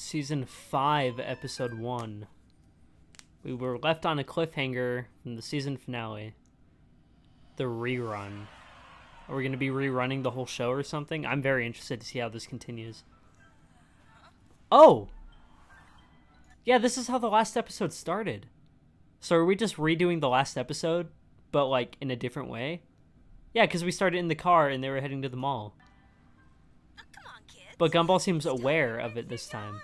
Season 5, Episode 1. We were left on a cliffhanger from the season finale. The rerun. Are we going to be rerunning the whole show or something? I'm very interested to see how this continues. Oh! Yeah, this is how the last episode started. So are we just redoing the last episode, but like in a different way? Yeah, because we started in the car and they were heading to the mall. Oh, come on, kids. But Gumball seems aware of it this time.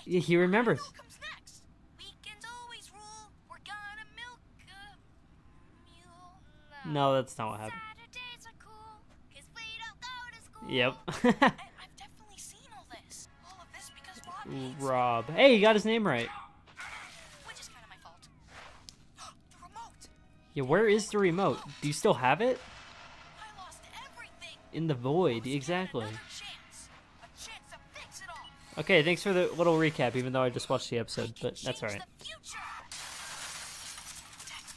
Wait, He remembers. what comes next? Weekends always rule. We're gonna milk a mule. No, that's not what happened. Saturdays are cool, 'cause we don't go to school. Yep. I've definitely seen all this. All of this because Rob hates Rob. Hey, you got his name right. which is kind of my fault. The remote. Yeah, where is the remote? Do you still have it? I lost everything. In the void, exactly. Another chance. A chance to fix it all. Okay, thanks for the little recap, even though I just watched the episode, but that's alright. The future.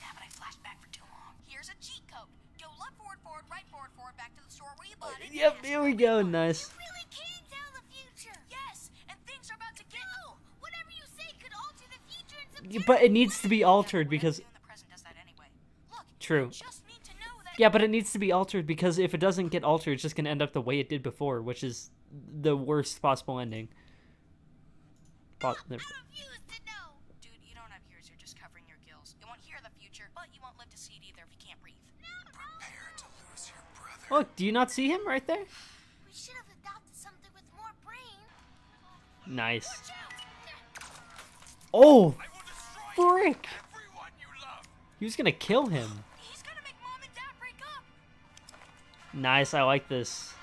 Damn it, I flashed back for too long. Here's a cheat code. Go left forward, right forward, back to the store where you bought it. Yep, here we go, nice. You really can tell the future. Yes, and things are about to get. No, whatever you say could alter the future in some. But it needs to be altered because... The present does that anyway. Look, True. you just need to know that. Yeah, but it needs to be altered because if it doesn't get altered, it's just going to end up the way it did before, which is the worst possible ending. I refuse to know. Dude, you don't have ears. You're just covering your gills. You won't hear the future, but you won't live to see it either if you can't breathe. Prepare to lose your brother. Look, do you not see him right there? We should have adopted something with more brain. Nice. Watch out. Oh, I will destroy frick! everyone you love. He was going to kill him. He's gonna make mom and dad break up. Nice, I like this.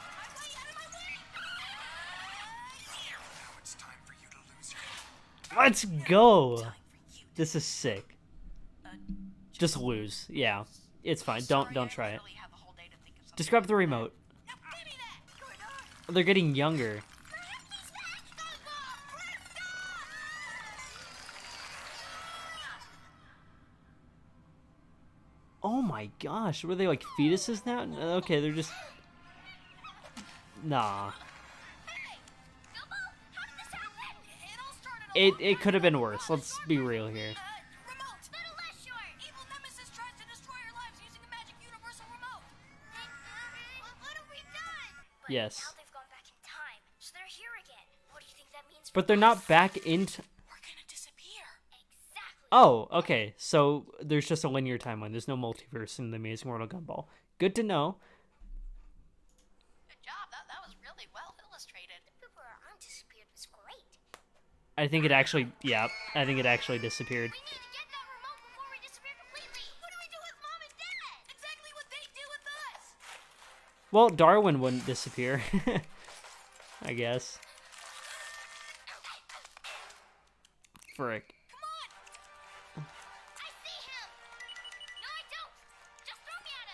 Out of my way. Now it's time for you to lose your. Let's go. Time for you. This is sick. Uh, Just lose. Yeah, it's fine. Don't try it. really have the whole day to think of something. Just grab the remote. No, give me that. Good on. They're getting younger. Oh my gosh, were they like fetuses now? Okay, they're just... Nah. Hey, Gumball, how did this happen? It all started. It could have been worse. Let's be real here. Remote. Little less short. Evil Nemesis tries to destroy our lives using a magic universal remote. What have we done? But Yes. now they've gone back in time, so they're here again. What do you think that means? But they're not back into... We're gonna disappear. Exactly. Oh, okay. So there's just a linear timeline. There's no multiverse in the Amazing World of Gumball. Good to know. Good job. That was really well illustrated. The poop where our arm disappeared was great. I think it actually... Yeah, I think it actually disappeared. We need to get that remote before we disappear completely. What do we do with mom and dad? Exactly what they do with us. Well, Darwin wouldn't disappear. I guess. Frick. Come on. I see him. No, I don't. Just throw me at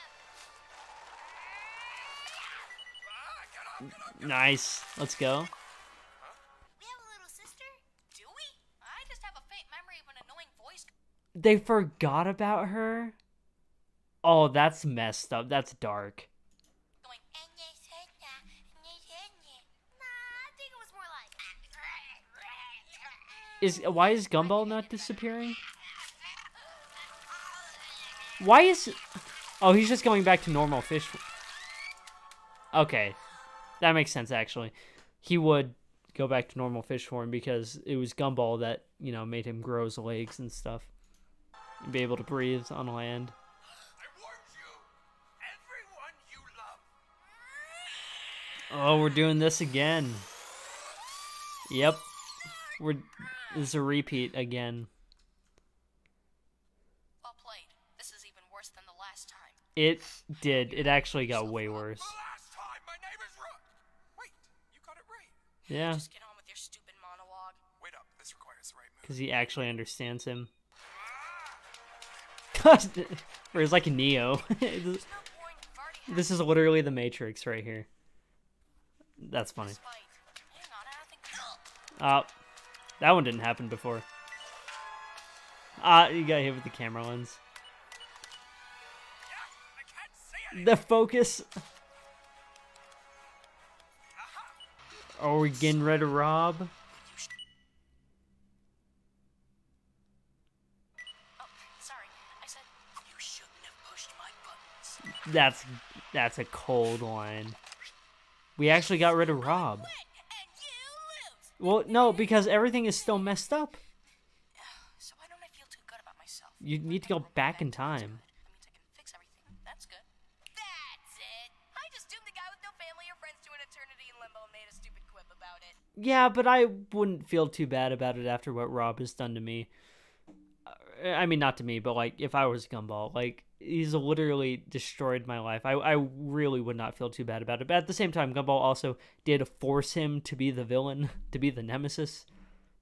him. Nice. Let's go. We have a little sister. Do we? I just have a faint memory of an annoying voice. They forgot about her? Oh, that's messed up. That's dark. Going. Nah, I think it was more like. Why is Gumball not disappearing? Why is... Oh, he's just going back to normal fish. Okay. That makes sense, actually. He would go back to normal fish form because it was Gumball that, you know, made him grow his legs and stuff. And be able to breathe on land. I warned you. Everyone you love. Oh, we're doing this again. Yep. This is a repeat again. Well played. This is even worse than the last time. It did. It actually got way worse. The last time, my name is Rook. Wait, you got it right. Yeah, Just get on with your stupid monologue. Wait up, this requires the right move. because he actually understands him. Or he's like Neo. There's no point. You've already had This is literally the Matrix right here. That's funny. this fight. Hang on, I think. That one didn't happen before. You got hit with the camera lens. I can't see it. The focus. Are we getting rid of Rob? Oh, sorry. I said you shouldn't have pushed my buttons. That's a cold line. We actually got rid of Rob. And you lose. Well, no, because everything is still messed up. So why don't I feel too good about myself? You need to go back in time. That means I can fix everything. That's good. That's it. I just doomed the guy with no family or friends to an eternity in limbo and made a stupid quip about it. Yeah, but I wouldn't feel too bad about it after what Rob has done to me. I mean, not to me, but like if I was Gumball, like he's literally destroyed my life. I really would not feel too bad about it. But at the same time, Gumball also did force him to be the villain, to be the nemesis.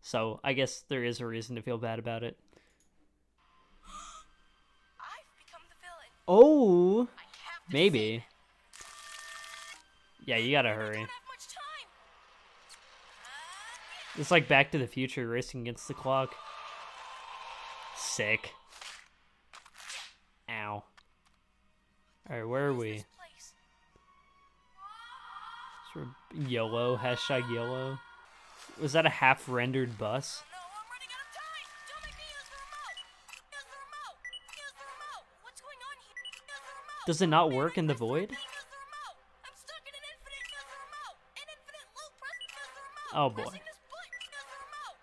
So I guess there is a reason to feel bad about it. I've become the villain. Oh, I have to maybe. save it. Yeah, you gotta I hurry. don't have much time. It's like Back to the Future racing against the clock. Sick. Ow. Alright, where are we? This place. Sort of YOLO, hashtag YOLO. Was that a half-rendered bus? Oh no, I'm running out of time. Don't make me use the remote. Use the remote. Use the remote. What's going on here? Use the remote. Does it not work in the void? Use the remote. I'm stuck in an infinite. Use the remote. An infinite loop. Press. Use the remote. Oh boy. Pressing this button. Use the remote.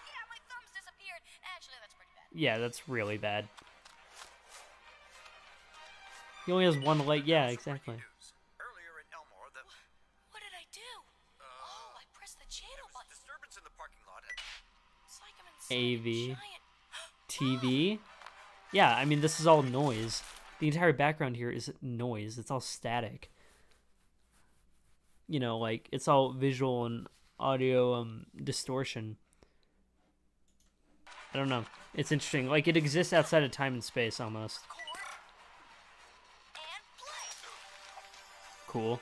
Yeah, my thumbs disappeared. Actually, that's pretty bad. Yeah, that's really bad. He only has one leg. Yeah, exactly. Earlier in Elmore, the What did I do? Oh, I pressed the channel button. disturbance in the parking lot. It's like I'm inside AV. a giant. TV? Yeah, I mean, this is all noise. The entire background here is noise. It's all static. You know, like, it's all visual and audio distortion. I don't know. It's interesting. Like, it exists outside of time and space, almost. And play. Cool.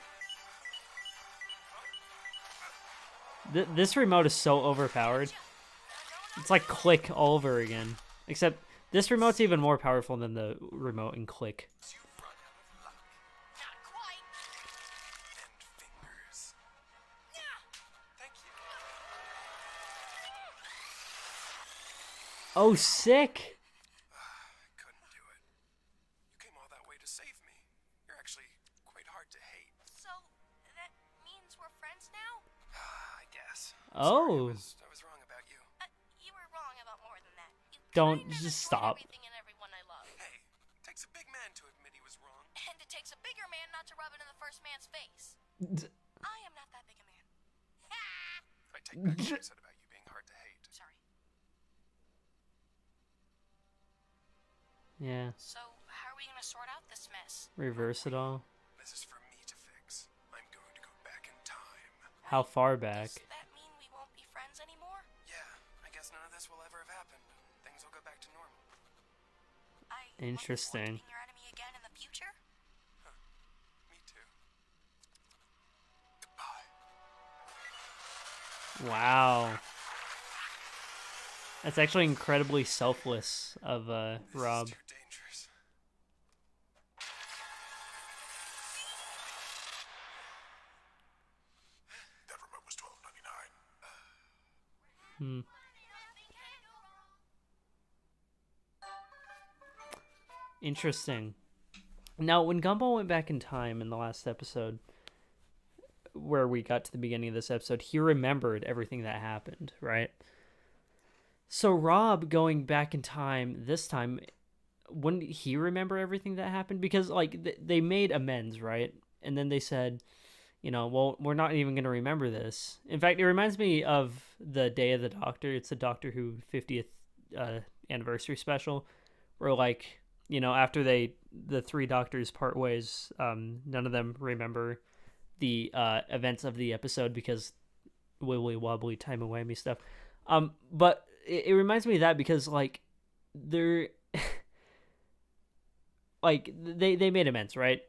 This remote is so overpowered. It's like Click all over again. Except, this remote's even more powerful than the remote in Click. You've run out of luck Not quite. and fingers. Thank you. Oh, sick! I couldn't do it. You came all that way to save me. You're actually quite hard to hate. So, that means we're friends now? I guess. Oh. I was wrong about you. You were wrong about more than that. You Don't- kinda just destroyed stop. Everything and everyone I love. Hey, it takes a big man to admit he was wrong. And it takes a bigger man not to rub it in the first man's face. I am not that big a man. I take back what I said about you being hard to hate. Sorry. Yeah, So, how are we gonna sort out this mess? reverse it all. This is for me to fix. I'm going to go back in time. How far back? Does that mean we won't be friends anymore? Yeah, I guess none of this will ever have happened. Things will go back to normal. I Interesting. look forward to being your enemy again in the future? Me too. Goodbye. Wow. That's actually incredibly selfless of Rob. This is too dangerous. That remote was $12.99. Hmm. Interesting. Now, when Gumball went back in time in the last episode, where we got to the beginning of this episode, he remembered everything that happened, right? So Rob going back in time this time, wouldn't he remember everything that happened? Because, like, they made amends, right? And then they said, you know, well, we're not even going to remember this. In fact, it reminds me of the Day of the Doctor. It's a Doctor Who 50th anniversary special, where, like, you know, after the three doctors part ways, none of them remember the events of the episode because wibbly wobbly timey-wimey stuff. But it reminds me of that because, like, they're like they made amends, right?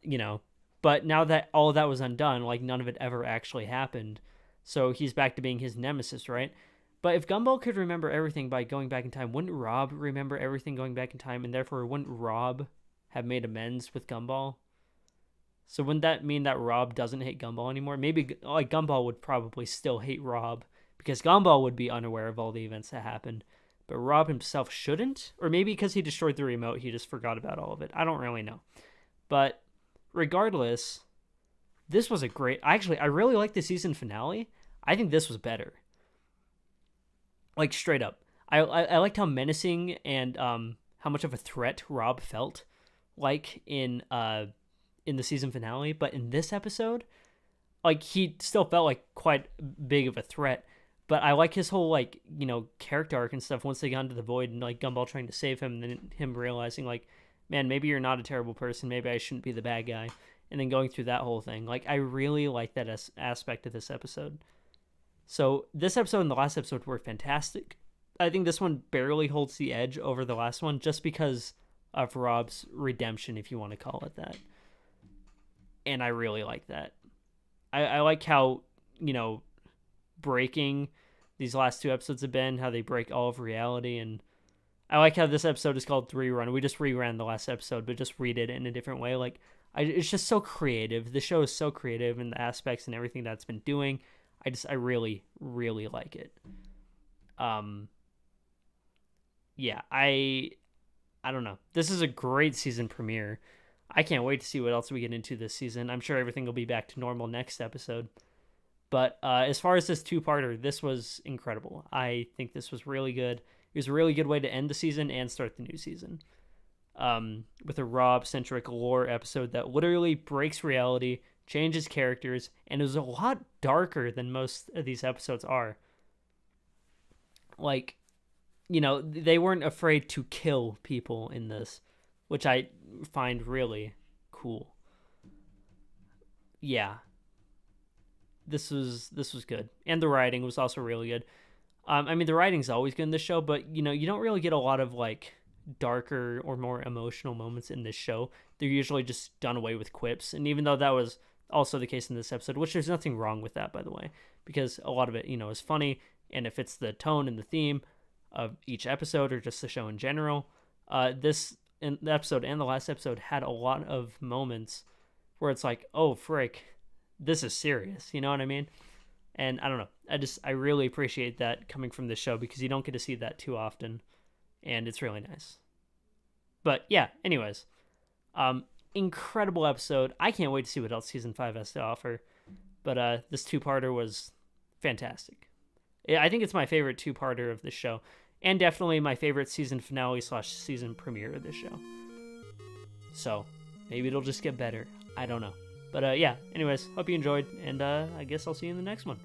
You know, but now that all of that was undone, like, none of it ever actually happened. So he's back to being his nemesis, right? But if Gumball could remember everything by going back in time, wouldn't Rob remember everything going back in time, and therefore wouldn't Rob have made amends with Gumball? So wouldn't that mean that Rob doesn't hate Gumball anymore? Maybe like Gumball would probably still hate Rob because Gumball would be unaware of all the events that happened, but Rob himself shouldn't? Or maybe because he destroyed the remote, he just forgot about all of it. I don't really know. But regardless, this was a great... Actually, I really like the season finale. I think this was better. Like, straight up. I liked how menacing and how much of a threat Rob felt like in the season finale. But in this episode, like, he still felt like quite big of a threat. But I like his whole, like, you know, character arc and stuff once they got into the void and, like, Gumball trying to save him and then him realizing, like, man, maybe you're not a terrible person. Maybe I shouldn't be the bad guy. And then going through that whole thing. Like, I really like that aspect of this episode. So this episode and the last episode were fantastic. I think this one barely holds the edge over the last one just because of Rob's redemption, if you want to call it that. And I really like that. I like how, you know, breaking these last two episodes have been, how they break all of reality, and I like how this episode is called The Rerun. We just reran the last episode, but just read it in a different way. Like, it's just so creative. The show is so creative in the aspects and everything that's been doing. I really, really like it. Yeah, I don't know. This is a great season premiere. I can't wait to see what else we get into this season. I'm sure everything will be back to normal next episode. But as far as this two-parter, this was incredible. I think this was really good. It was a really good way to end the season and start the new season. With a Rob-centric lore episode that literally breaks reality, changes characters, and is a lot darker than most of these episodes are. Like, you know, they weren't afraid to kill people in this, which I find really cool. Yeah. This was good. And the writing was also really good. I mean, the writing's always good in this show, but, you know, you don't really get a lot of, like, darker or more emotional moments in this show. They're usually just done away with quips. And even though that was also the case in this episode, which there's nothing wrong with that, by the way, because a lot of it, you know, is funny, and it fits the tone and the theme of each episode or just the show in general. This in the episode and the last episode had a lot of moments where it's like, oh, frick, this is serious. You know what I mean? And I don't know. I really appreciate that coming from this show because you don't get to see that too often. And it's really nice. But yeah, anyways. Incredible episode. I can't wait to see what else season 5 has to offer. But this two-parter was fantastic. I think it's my favorite two-parter of this show. And definitely my favorite season finale / season premiere of this show. So, maybe it'll just get better. I don't know. But yeah, anyways, hope you enjoyed. And I guess I'll see you in the next one.